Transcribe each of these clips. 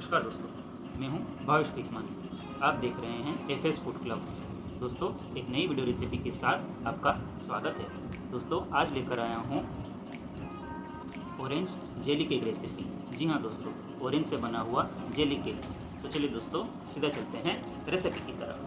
नमस्कार दोस्तों, मैं हूं भावेश पीकमानी। आप देख रहे हैं एफएस फूड क्लब। दोस्तों, एक नई वीडियो रेसिपी के साथ आपका स्वागत है। दोस्तों, आज लेकर आया हूं ऑरेंज जेली केक रेसिपी। जी हाँ दोस्तों, ऑरेंज से बना हुआ जेली केक। तो चलिए दोस्तों, सीधा चलते हैं रेसिपी की तरफ।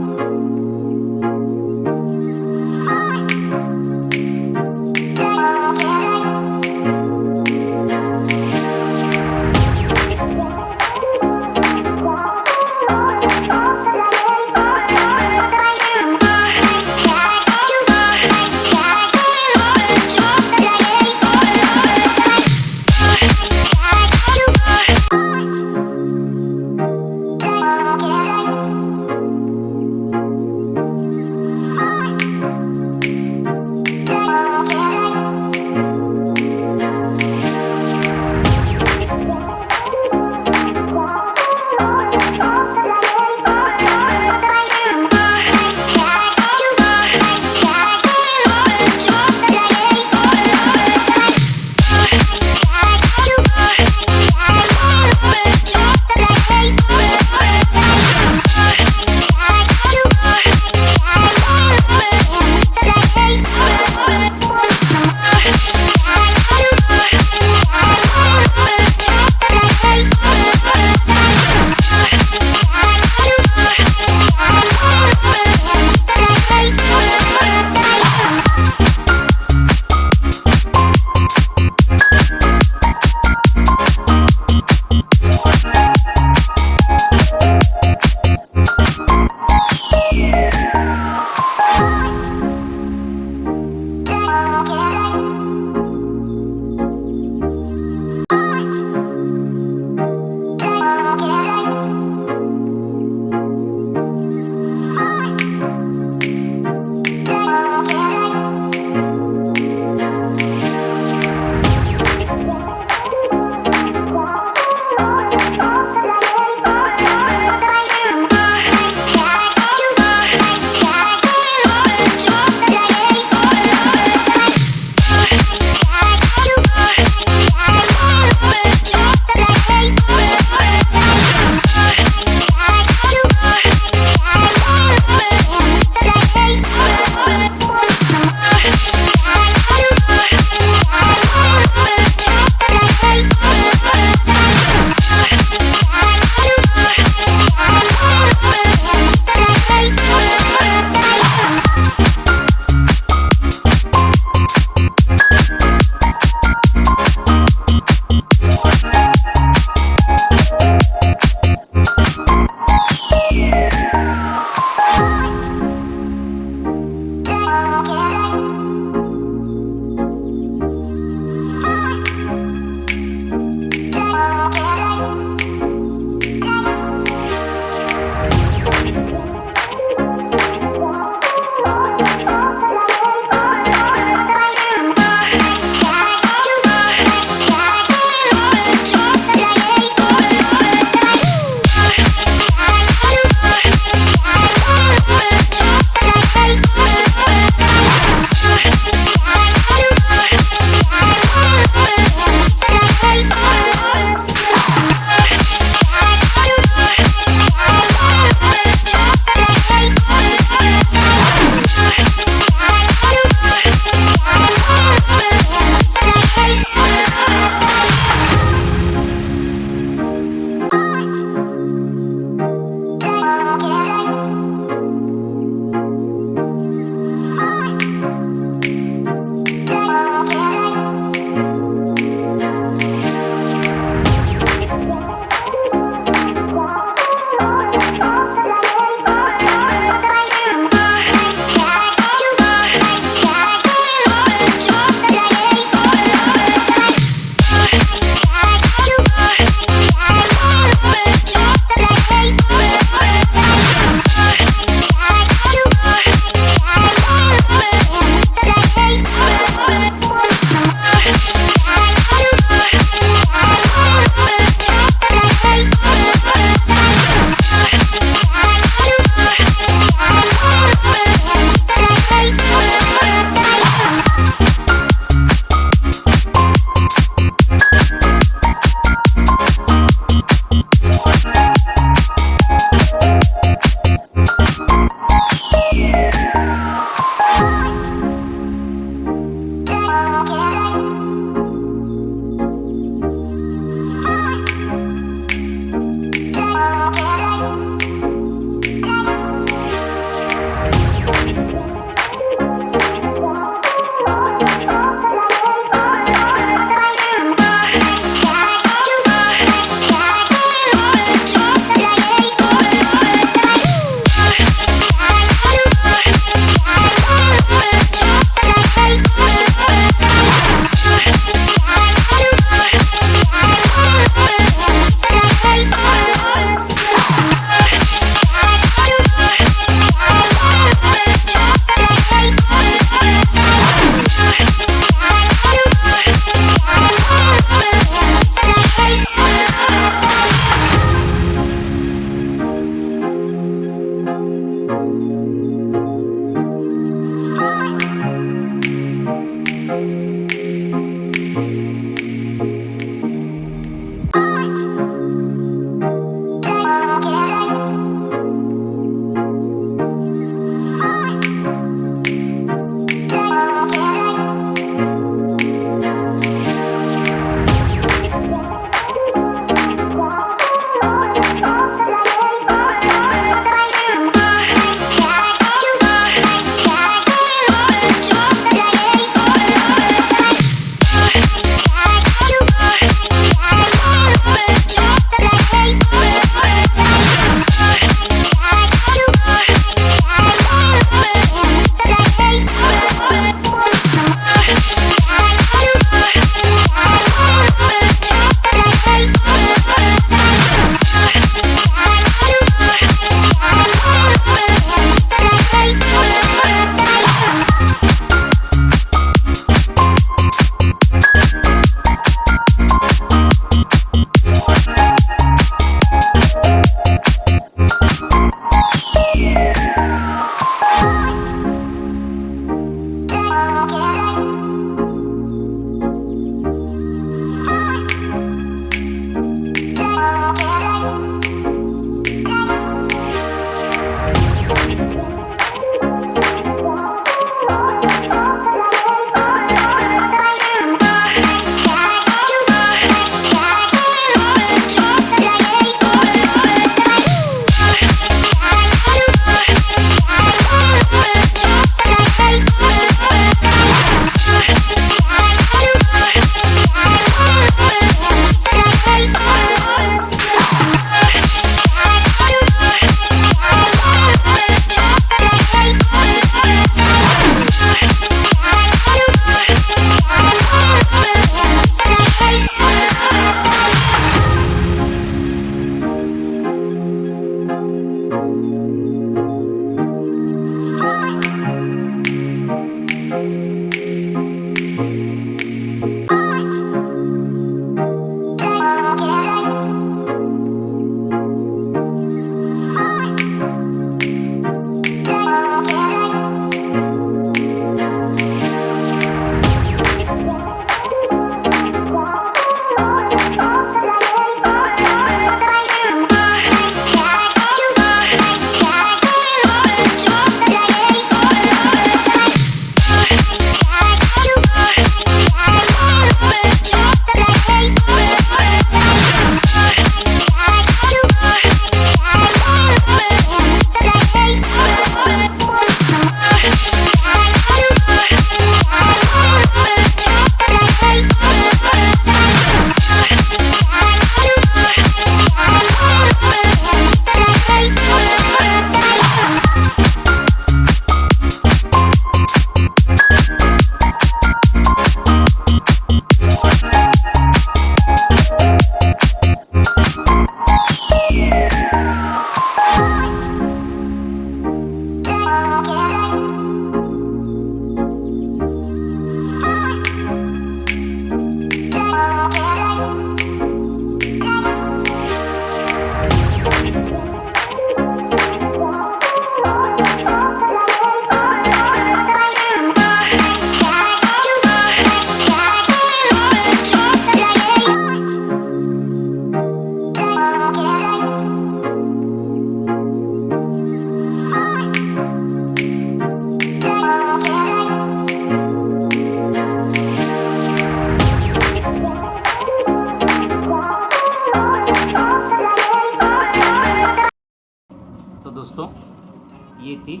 थी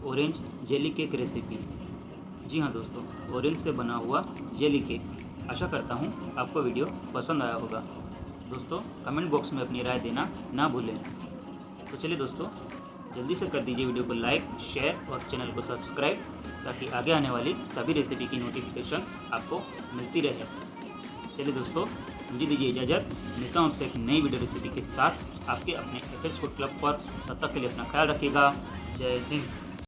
ऑरेंज जेली केक रेसिपी। जी हाँ दोस्तों, ऑरेंज से बना हुआ जेली केक। आशा करता हूँ आपको वीडियो पसंद आया होगा। दोस्तों कमेंट बॉक्स में अपनी राय देना ना भूलें। तो चलिए दोस्तों, जल्दी से कर दीजिए वीडियो को लाइक, शेयर और चैनल को सब्सक्राइब, ताकि आगे आने वाली सभी रेसिपी की नोटिफिकेशन आपको मिलती रहे। चलिए दोस्तों, मुझे दीजिए इजाज़त। मिलता हूँ आपसे एक नई वीडियो रेसिपी के साथ आपके अपने एफएस फूड क्लब पर। तब तक के लिए अपना ख्याल रखिएगा। जय हिंद।